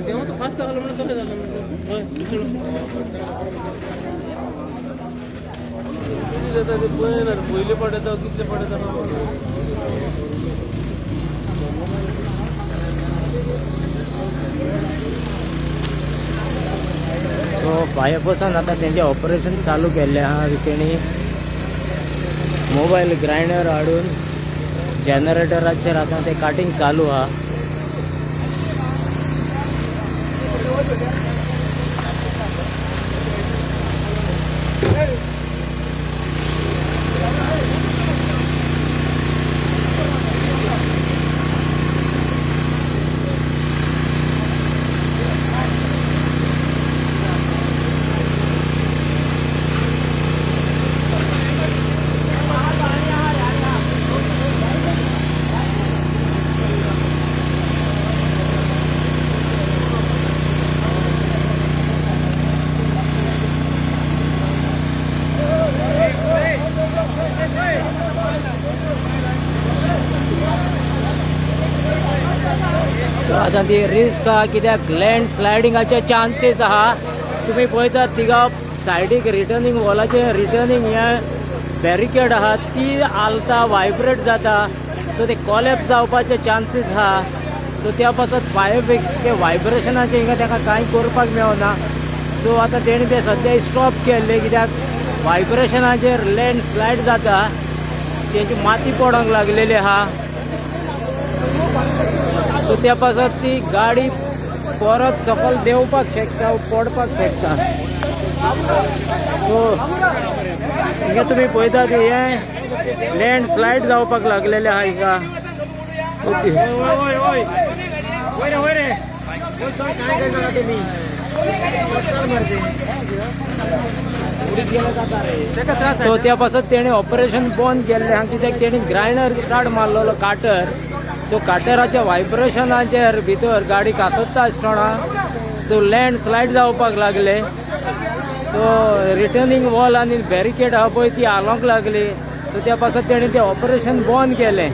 तेव्हा तो फास्ट झालं म्हणून कसं झालं पहिले पडत किती पडत तो पायापासून आता त्यांचे ऑपरेशन चालू केले हा त्यांनी मोबाईल ग्राइंडर हाडून जनरेटराचेर आता ते काटिंग चालू हा. आता ती रिस्क हा कित्याक लँड स्लायडिंगाचे चान्सेस आहा. तुम्ही पळयतात तिगा सायडीक रिटर्निंग वॉलाचे रिटर्निंग हे बॅरिकेड आहा ती आलता वायब्रेट जाता सो ते कॉलेप्स जावपाचे चान्सेस आहा. सो त्या पासत पायप ते वायब्रेशनाचे हिंगा ताका कांय करपाक मेळना. सो आतां तेणी ते सद्या स्टॉप केल्ले कित्याक वायब्रेशनाचेर लँड स्लायड जाता तेची माती पडोंक लागलेली आहा. सो त्या पासत ती गाडी परत सकल देवपाक शकता पडपाक शकता. सो हिंगा तुम्ही पळयतात हे लँड स्लायड जावपाक लागलेले आहा हिंगा. सो त्या पासत तेणे ऑपरेशन बंद केल्लें हा कित्याक तेणी ग्राइंडर स्टार्ट मारलेलो काटर. सो काटेराच्या वायब्रेशनाचेर भितर गाडी कातरता आसतना सो लँड स्लायड जावपाक लागले. सो रिटर्निंग वॉल आनी बॅरिकेड आहा पळय ती हालोंक लागली. सो त्या पासत तेणी तें ऑपरेशन बंद केलें.